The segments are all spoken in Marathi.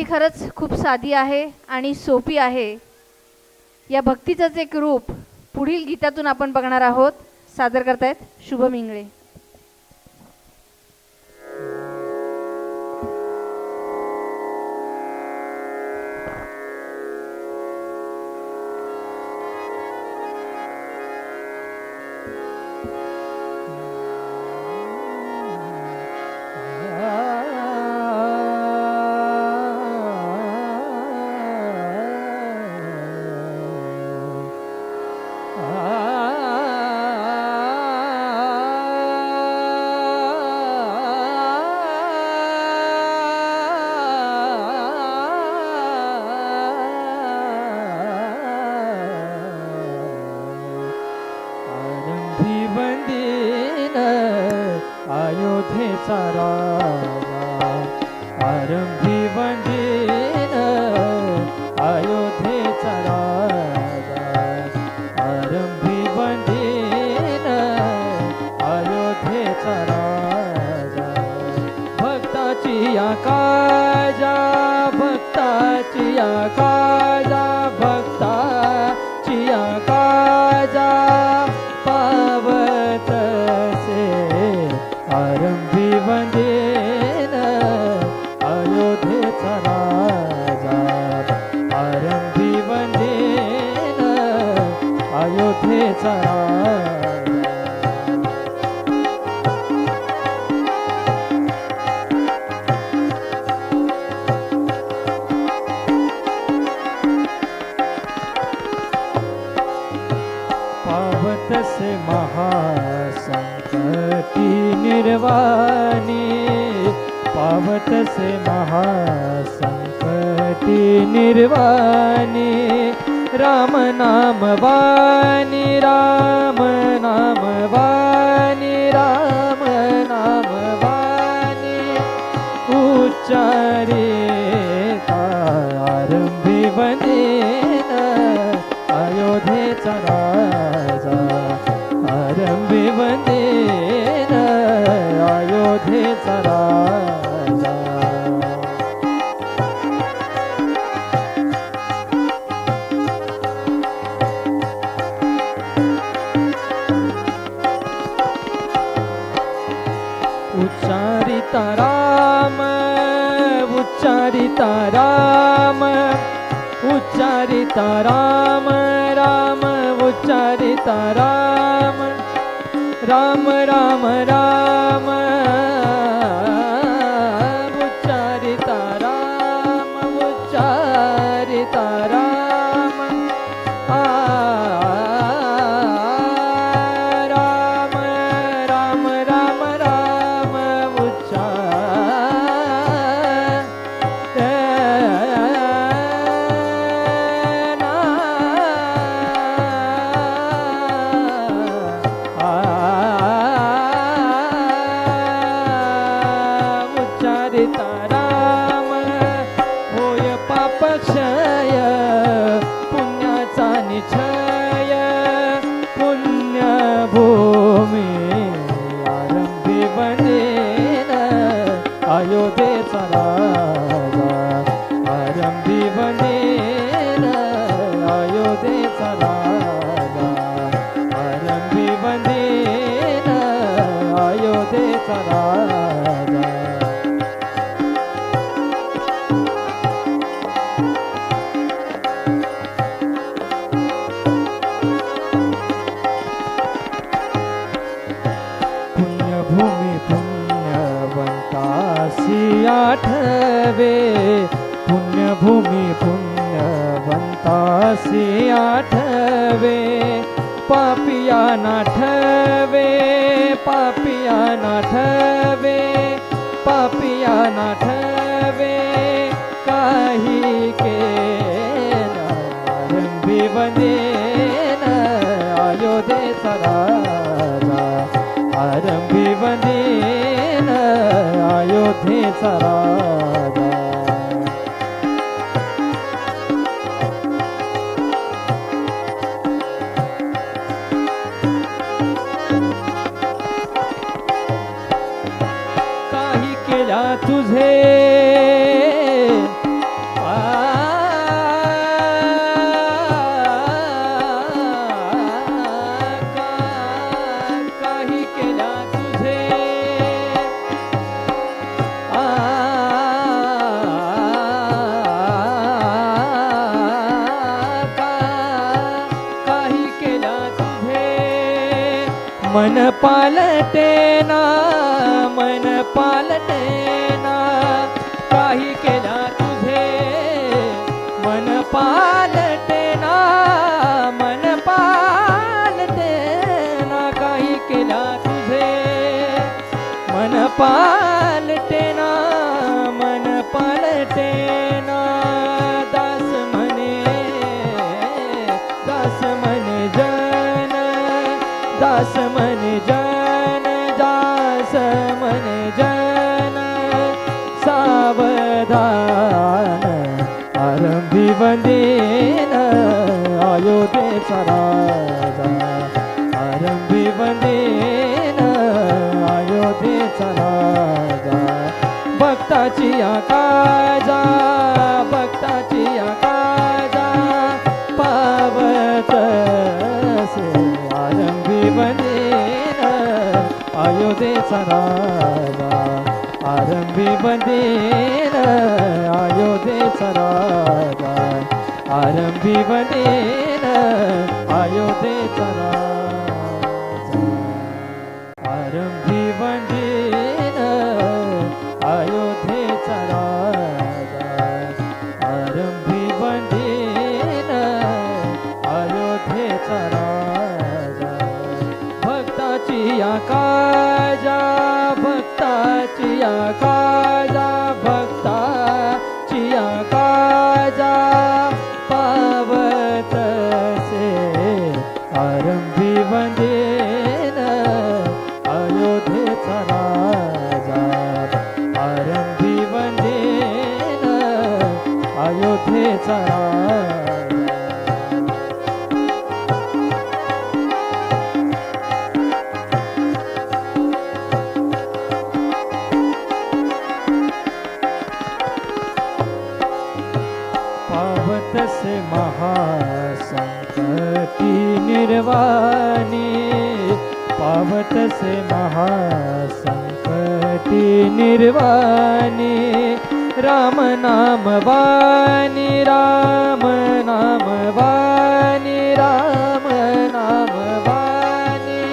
ही खरंच खूप साधी आहे आणि सोपी आहे. या भक्तीचंच एक रूप पुढील गीतातून आपण बघणार आहोत. सादर करतायत शुभम इंगळे. अयोध्येचा राजा आरंभी वंदीन अयोध्येचा राजा आरंभी वंदीन अयोध्येचा राजा भक्ताची या काजा भक्ताची या काजा भक्ताची या काजा पावतसे आरंभी वंदीन अयोध्येचा राजा आरंभी वंदीन अयोध्येचा राजा पावतसे महासंकटी निर्वाणी पावतसे महासंकटी निर्वाणी राम नाम वाणी राम नाम वाणी राम नाम वाणी उच्चारिता आरंभी वंदीन अयोध्येचा राजा आरंभी वंदीन अयोध्येचा राजा उच्चारिता राम उच्चारिता राम उच्चारिता राम राम उच्चारिता राम राम राम राम उच्चारिता राम उच्चारिता राम राम राम राम राम उच्चारिता राम होय पापक्षय पुण्याचा निश्चय पुण्यभूमी आरंभी वंदीन अयोध्येचा राजा आरंभी वंदीन अयोध्येचा राजा आरंभी वंदीन अयोध्येचा राजा पुण्यभूमी पुण्यवंतासी आठवे पुण्यभूमी पुण्यवंतासी आठवे पापिया नाठवे पापिया नाठवे पापिया नाठवे काही केला आरंभी वंदीन अयोध्येचा राजा आरंभी वंदीन अयोध्येचा राजा काही केल्या तुझे मन पालटेना मन पालटेना काही केल्या तुझे मन पालटेना मन पालटेना काही केल्या तुझे मन पालटेना मन पालटेना दास म्हणे जन दास म्हणे जन दास म्हणे जन सावधान आरंभी वंदेन अयोध्येचा राजा आरंभी वंदेन अयोध्येचा राजा भक्ताची आकाजा भक्ताची आकाजा पावत से आरंभी वंदेन अयोध्येचा राजा आरंभी वंदेन अयोध्येचा राजा आरंभी वंदेन अयोध्येचा राजा आरंभी वंदेन अयोध्येचा राजा आरंभी वंदेन अयोध्येचा राजा भक्ताची आकाजा भक्ताची आकाजा भक्ताची आकाजा पावत से आरंभी वंदेन अयोध्येचा राजा आरंभी वंदेन अयोध्येचा राजा पावत से महासंकटी निर्वाणी पावत से महासंकटी निर्वाणी राम नाम वाणी राम नाम वाणी राम नाम वाणी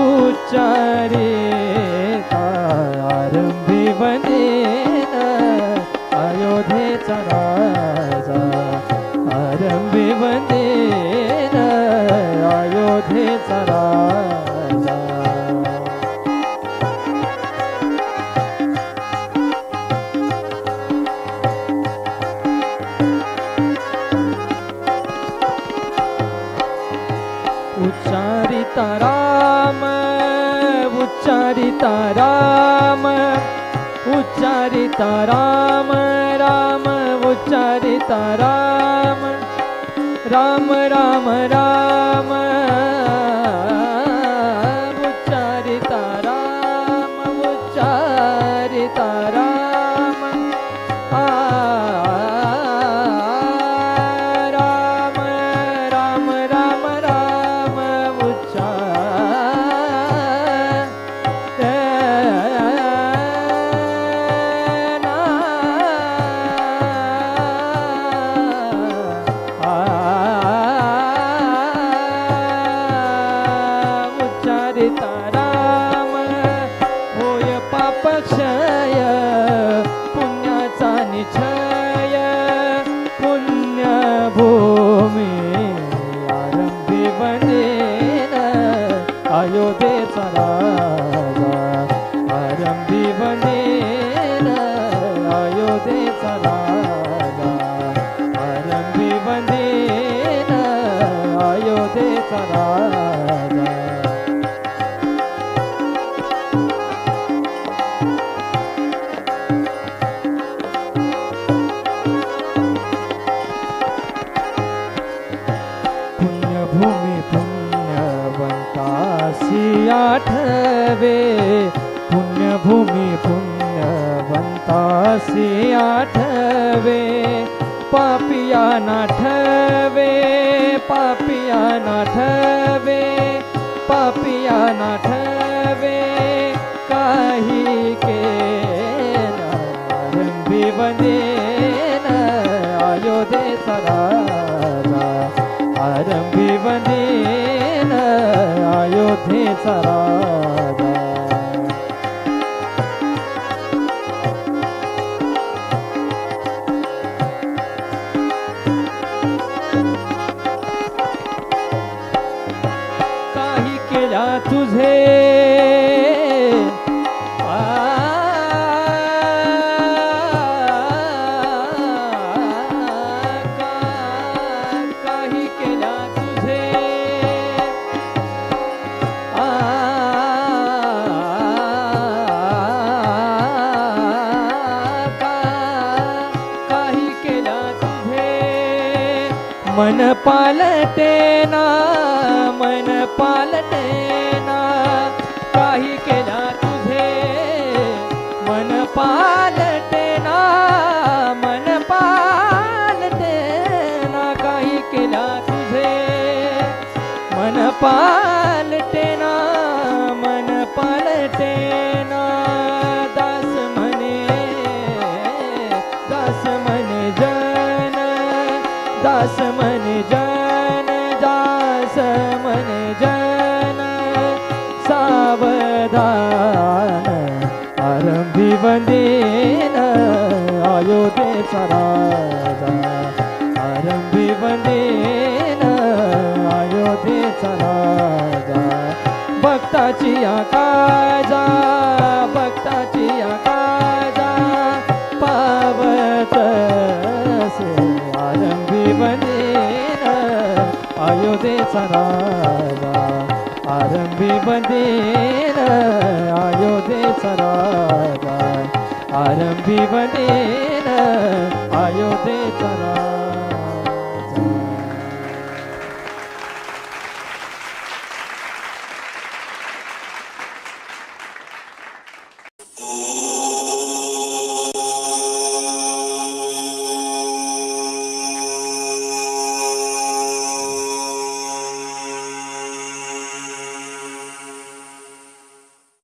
उच्चारिता आरंभी वंदेन अयोध्येचा राजा आरंभी वंदेन अयोध्येचा राजा उच्चारिता राम उच्चारिता राम उच्चारिता राम राम उच्चारिता राम राम राम राम उच्चारिता राम उच्चारिता राम राम राम राम राम उच्चारिता राम होय पापक्षय पुण्याचा निश्चय पुण्यभूमी आरंभी वंदेन अयोध्येचा राजा आरंभी वंदेन अयोध्येचा राजा आरंभी वंदेन अयोध्येचा राजा पुण्यभूमी पुण्यवंतासी आठवे पुण्यभूमी पुण्यवंतासी आठवे पापिया नाठवे पापिया नाठवे पापिया नाठवे काही केला आरंभी वंदेन अयोध्येचा राजा आरंभी वंदेन अयोध्येचा तुझे काही केल्या तुझे काही केल्या तुझे मन पालटेना मन पालटेना काही केल्या तुझे मन पालटेना मन पालटेना काही केल्या तुझे मन पालटेना मन पालटेना दास म्हणे जन दास म्हणे जन दास म्हणे जन सावधान आरंभी वंदेन अयोध्येचा राजा आरंभी वंदेन अयोध्येचा राजा भक्ताची आकाजा भक्ताची आकाजा पावत से आरंभी वंदेन अयोध्येचा राजा आरंभी वंदेन अयोध्येचा राजा आरंभी वंदेन अयोध्येचा राजा